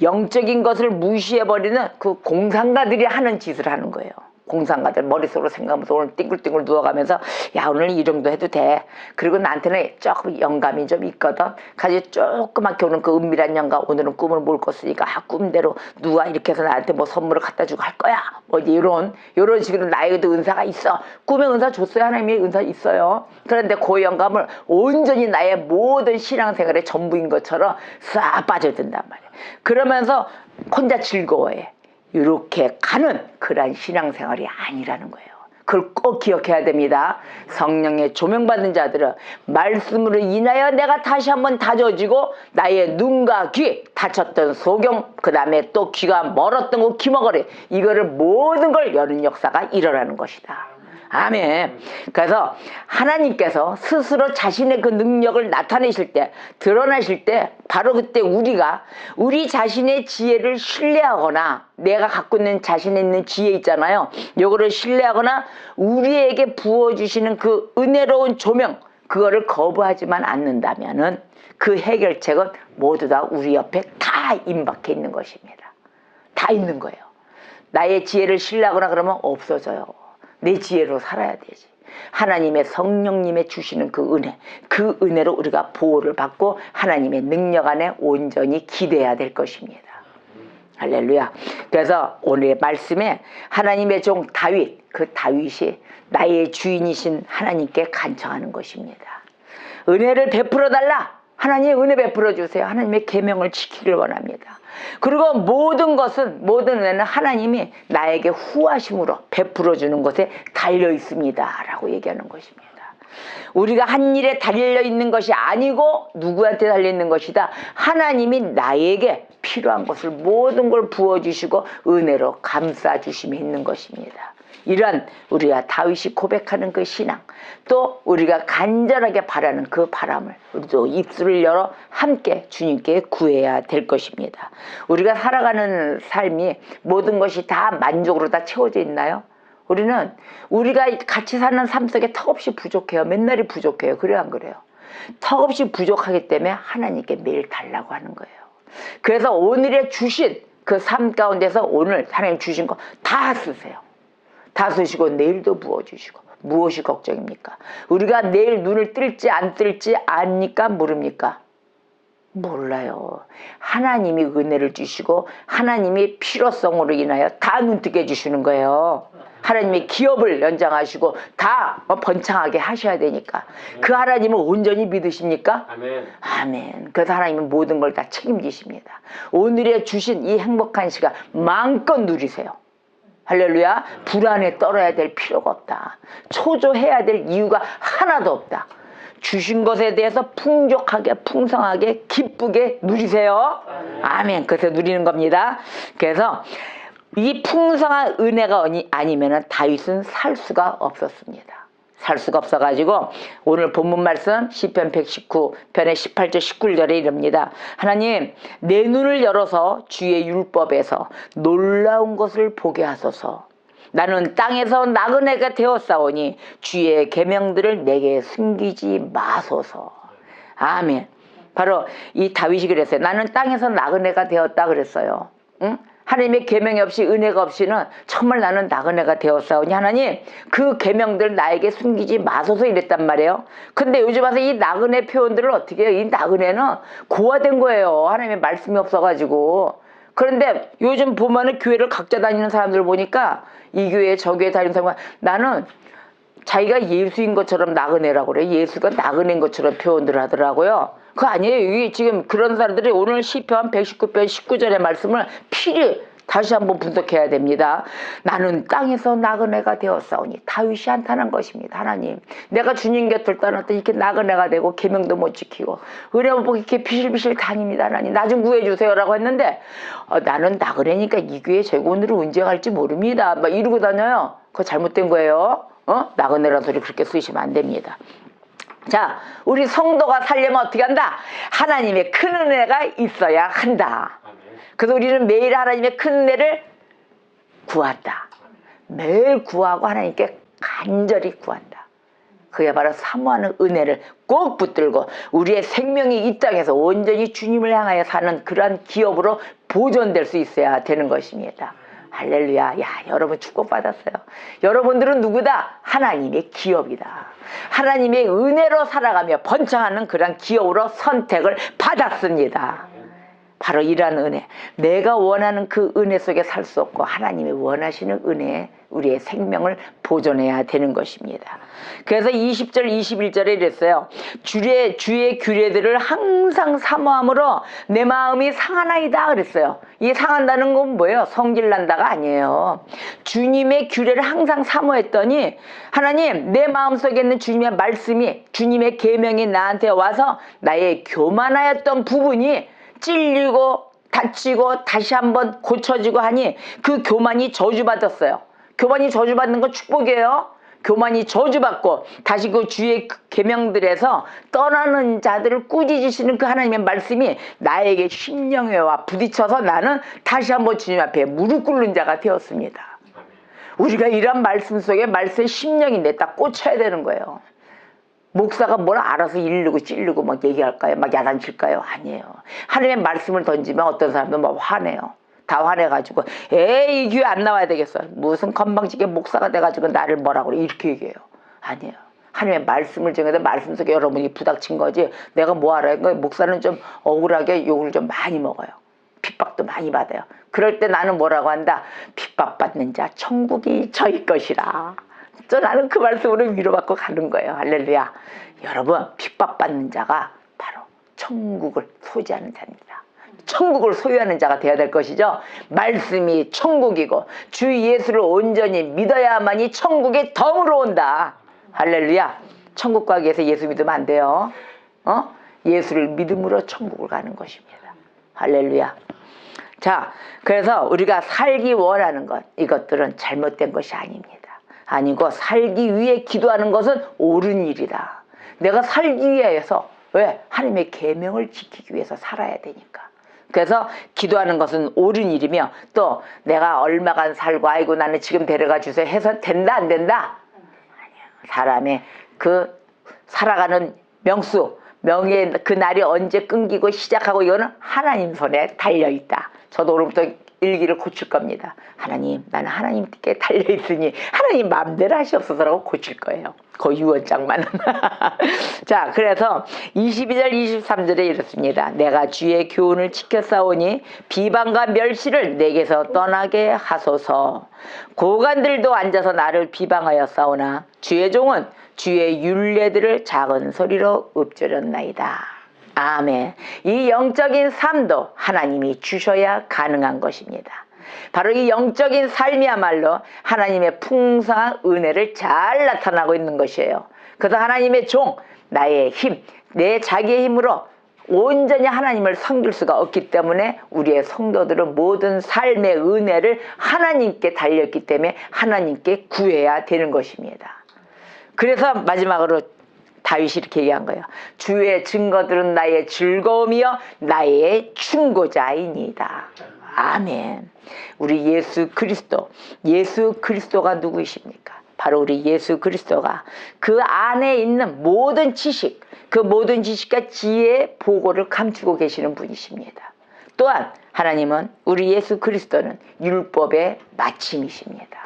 영적인 것을 무시해버리는 그 공상가들이 하는 짓을 하는 거예요. 공상가들 머릿속으로 생각하면서 오늘 띵글띵글 누워가면서 야 오늘 이 정도 해도 돼. 그리고 나한테는 조금 영감이 좀 있거든. 가지고 조그맣게 오는 그 은밀한 영감. 오늘은 꿈을 못 꿨으니까 꿈대로 누가 이렇게 해서 나한테 뭐 선물을 갖다 주고 할 거야. 뭐 이런 식으로 나에게도 은사가 있어. 꿈의 은사 줬어요. 하나님의 은사 있어요. 그런데 그 영감을 온전히 나의 모든 신앙생활의 전부인 것처럼 싹 빠져든단 말이야. 그러면서 혼자 즐거워해. 이렇게 가는 그러한 신앙생활이 아니라는 거예요. 그걸 꼭 기억해야 됩니다. 성령의 조명받은 자들은 말씀으로 인하여 내가 다시 한번 다져지고 나의 눈과 귀 다쳤던 소경 그 다음에 또 귀가 멀었던 거 귀머거리 이거를 모든 걸 여는 역사가 일어나는 것이다. 아멘. 그래서 하나님께서 스스로 자신의 그 능력을 나타내실 때 드러나실 때 바로 그때 우리가 우리 자신의 지혜를 신뢰하거나 내가 갖고 있는 자신에 있는 지혜 있잖아요. 요거를 신뢰하거나 우리에게 부어주시는 그 은혜로운 조명 그거를 거부하지만 않는다면은 그 해결책은 모두 다 우리 옆에 다 임박해 있는 것입니다. 다 있는 거예요. 나의 지혜를 신뢰하거나 그러면 없어져요. 내 지혜로 살아야 되지. 하나님의 성령님의 주시는 그 은혜, 그 은혜로 우리가 보호를 받고 하나님의 능력 안에 온전히 기대해야 될 것입니다. 할렐루야. 그래서 오늘의 말씀에 하나님의 종 다윗, 그 다윗이 나의 주인이신 하나님께 간청하는 것입니다. 은혜를 베풀어 달라. 하나님의 은혜 베풀어 주세요. 하나님의 계명을 지키길 원합니다. 그리고 모든 은혜는 하나님이 나에게 후하심으로 베풀어 주는 것에 달려 있습니다 라고 얘기하는 것입니다. 우리가 한 일에 달려 있는 것이 아니고 누구한테 달려 있는 것이다. 하나님이 나에게 필요한 것을 모든 걸 부어주시고 은혜로 감싸주심이 있는 것입니다. 이런 우리가 다윗이 고백하는 그 신앙, 또 우리가 간절하게 바라는 그 바람을 우리도 입술을 열어 함께 주님께 구해야 될 것입니다. 우리가 살아가는 삶이 모든 것이 다 만족으로 다 채워져 있나요? 우리는 우리가 같이 사는 삶 속에 턱없이 부족해요. 맨날이 부족해요. 그래요, 안 그래요? 턱없이 부족하기 때문에 하나님께 매일 달라고 하는 거예요. 그래서 오늘의 주신 그 삶 가운데서 오늘 하나님 주신 거 다 쓰세요. 다 쓰시고 내일도 부어주시고. 무엇이 걱정입니까? 우리가 내일 눈을 뜰지 안 뜰지 아니까 모릅니까? 몰라요. 하나님이 은혜를 주시고 하나님이 필요성으로 인하여 다 눈뜨게 해주시는 거예요. 하나님이 기업을 연장하시고 다 번창하게 하셔야 되니까. 그 하나님을 온전히 믿으십니까? 아멘. 아멘. 그래서 하나님은 모든 걸 다 책임지십니다. 오늘의 주신 이 행복한 시간 마음껏 누리세요. 할렐루야. 불안에 떨어야 될 필요가 없다. 초조해야 될 이유가 하나도 없다. 주신 것에 대해서 풍족하게 풍성하게 기쁘게 누리세요. 아멘. 그래서 누리는 겁니다. 그래서 이 풍성한 은혜가 아니면 다윗은 살 수가 없었습니다. 살 수가 없어가지고 오늘 본문 말씀 시편 119편의 18절 19절에 이릅니다. 하나님, 내 눈을 열어서 주의 율법에서 놀라운 것을 보게 하소서. 나는 땅에서 나그네가 되었사오니 주의 계명들을 내게 숨기지 마소서. 아멘. 바로 이 다윗이 그랬어요. 나는 땅에서 나그네가 되었다 그랬어요. 응? 하나님의 계명이 없이 은혜가 없이는 정말 나는 나그네가 되었사오니 하나님 그 계명들 나에게 숨기지 마소서 이랬단 말이에요. 근데 요즘 와서 이 나그네 표현들을 어떻게 해요? 이 나그네는 고화된 거예요. 하나님의 말씀이 없어가지고. 그런데 요즘 보면은 교회를 각자 다니는 사람들 보니까 이 교회 저 교회 다니는 사람 나는 자기가 예수인 것처럼 나그네라고 그래. 예수가 나그네인 것처럼 표현들 하더라고요. 그거 아니에요. 이게 지금 그런 사람들이 오늘 시편 119편 19절의 말씀을 필히 다시 한번 분석해야 됩니다. 나는 땅에서 나그네가 되었사오니 다윗이 한탄한 것입니다. 하나님, 내가 주님 곁을 떠났더니 이렇게 나그네가 되고 계명도 못 지키고 은혜 못 보고 이렇게 비실비실 다닙니다. 하나님, 나 좀 구해주세요라고 했는데 나는 나그네니까 이 교회 제가 오늘은 언제 갈지 모릅니다. 막 이러고 다녀요. 그거 잘못된 거예요. 나그네라는 소리 그렇게 쓰시면 안 됩니다. 자, 우리 성도가 살려면 어떻게 한다? 하나님의 큰 은혜가 있어야 한다. 그래서 우리는 매일 하나님의 큰 은혜를 구한다. 매일 구하고 하나님께 간절히 구한다. 그게 바로 사모하는 은혜를 꼭 붙들고 우리의 생명이 이 땅에서 온전히 주님을 향하여 사는 그러한 기업으로 보존될 수 있어야 되는 것입니다. 할렐루야. 야, 여러분 축복받았어요. 여러분들은 누구다? 하나님의 기업이다. 하나님의 은혜로 살아가며 번창하는 그런 기업으로 선택을 받았습니다. 바로 이러한 은혜, 내가 원하는 그 은혜 속에 살 수 없고 하나님이 원하시는 은혜에 우리의 생명을 보존해야 되는 것입니다. 그래서 20절 21절에 이랬어요. 주의 규례들을 항상 사모함으로 내 마음이 상하나이다 그랬어요. 이 상한다는 건 뭐예요? 성질난다가 아니에요. 주님의 규례를 항상 사모했더니 하나님, 내 마음속에 있는 주님의 말씀이, 주님의 계명이 나한테 와서 나의 교만하였던 부분이 찔리고 다치고 다시 한번 고쳐지고 하니 그 교만이 저주받았어요. 교만이 저주받는 건 축복이에요. 교만이 저주받고 다시 그 주의 계명들에서 떠나는 자들을 꾸짖으시는 그 하나님의 말씀이 나에게 심령에와 부딪혀서 나는 다시 한번 주님 앞에 무릎 꿇는 자가 되었습니다. 우리가 이런 말씀 속에 말씀의 심령인데 딱 꽂혀야 되는 거예요. 목사가 뭘 알아서 이르고 찔르고 막 얘기할까요? 막 야단칠까요? 아니에요. 하나님의 말씀을 던지면 어떤 사람도 막 화내요. 다 화내가지고 에이 이 교회 안 나와야 되겠어. 무슨 건방지게 목사가 돼가지고 나를 뭐라고 그래. 이렇게 얘기해요. 아니에요. 하나님의 말씀을 정해서 말씀 속에 여러분이 부닥친 거지 내가 뭐 알아요. 목사는 좀 억울하게 욕을 좀 많이 먹어요. 핍박도 많이 받아요. 그럴 때 나는 뭐라고 한다. 핍박받는 자 천국이 저희 것이라. 나는 그 말씀으로 위로받고 가는 거예요. 할렐루야. 여러분, 핍박받는 자가 바로 천국을 소지하는 자입니다. 천국을 소유하는 자가 되어야 될 것이죠. 말씀이 천국이고 주 예수를 온전히 믿어야만이 천국에 덤으로 온다. 할렐루야. 천국 가기 위해서 예수 믿으면 안 돼요. 예수를 믿음으로 천국을 가는 것입니다. 할렐루야. 자, 그래서 우리가 살기 원하는 것, 이것들은 잘못된 것이 아닙니다. 아니고 살기 위해 기도하는 것은 옳은 일이다. 내가 살기 위해서, 왜? 하나님의 계명을 지키기 위해서 살아야 되니까. 그래서 기도하는 것은 옳은 일이며, 또 내가 얼마간 살고 아이고 나는 지금 데려가 주세요 해서 된다 안 된다? 아니야. 사람의 그 살아가는 명수, 명예, 그 날이 언제 끊기고 시작하고 이거는 하나님 손에 달려있다. 저도 오늘부터 일기를 고칠 겁니다. 하나님, 나는 하나님께 달려있으니 하나님 마음대로 하시옵소서라고 고칠 거예요. 그 유언장만은. 자, 그래서 22절 23절에 이렇습니다. 내가 주의 교훈을 지켜 싸우니 비방과 멸시를 내게서 떠나게 하소서. 고관들도 앉아서 나를 비방하여 싸우나 주의 종은 주의 율례들을 작은 소리로 읊조렸나이다. 아멘. 이 영적인 삶도 하나님이 주셔야 가능한 것입니다. 바로 이 영적인 삶이야말로 하나님의 풍성한 은혜를 잘 나타나고 있는 것이에요. 그래서 하나님의 종, 나의 힘, 내 자기의 힘으로 온전히 하나님을 섬길 수가 없기 때문에 우리의 성도들은 모든 삶의 은혜를 하나님께 달렸기 때문에 하나님께 구해야 되는 것입니다. 그래서 마지막으로 다윗이 이렇게 얘기한 거예요. 주의 증거들은 나의 즐거움이요 나의 충고자이니이다. 아멘. 우리 예수 그리스도가 누구이십니까? 바로 우리 예수 그리스도가 그 안에 있는 모든 지식, 그 모든 지식과 지혜의 보고를 감추고 계시는 분이십니다. 또한 하나님은 우리 예수 그리스도는 율법의 마침이십니다.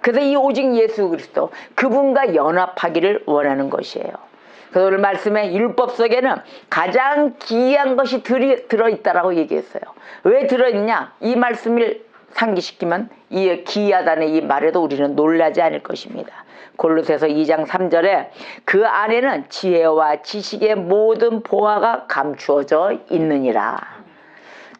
그래서 이 오직 예수 그리스도, 그분과 연합하기를 원하는 것이에요. 그래서 오늘 말씀에 율법 속에는 가장 기이한 것이 들어있다라고 얘기했어요. 왜 들어있냐? 이 말씀을 상기시키면 이 기이하다는 이 말에도 우리는 놀라지 않을 것입니다. 골로새서 2장 3절에 그 안에는 지혜와 지식의 모든 보화가 감추어져 있느니라.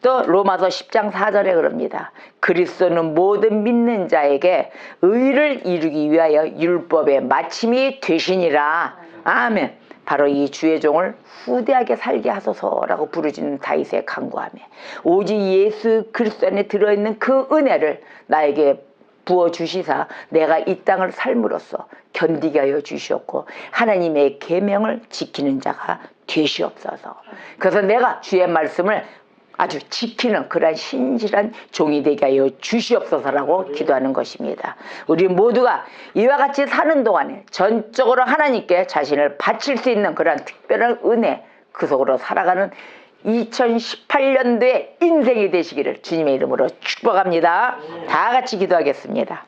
또 로마서 10장 4절에 그럽니다. 그리스도는 모든 믿는 자에게 의를 이루기 위하여 율법의 마침이 되시니라. 아멘. 바로 이 주의 종을 후대하게 살게 하소서라고 부르짖는 다윗의 간구하며 오직 예수 그리스도 안에 들어있는 그 은혜를 나에게 부어주시사 내가 이 땅을 삶으로써 견디게 하여 주시옵고 하나님의 계명을 지키는 자가 되시옵소서. 그래서 내가 주의 말씀을 아주 지키는 그러한 신실한 종이 되게 하여 주시옵소서라고 기도하는 것입니다. 우리 모두가 이와 같이 사는 동안에 전적으로 하나님께 자신을 바칠 수 있는 그러한 특별한 은혜, 그 속으로 살아가는 2018년도의 인생이 되시기를 주님의 이름으로 축복합니다. 다 같이 기도하겠습니다.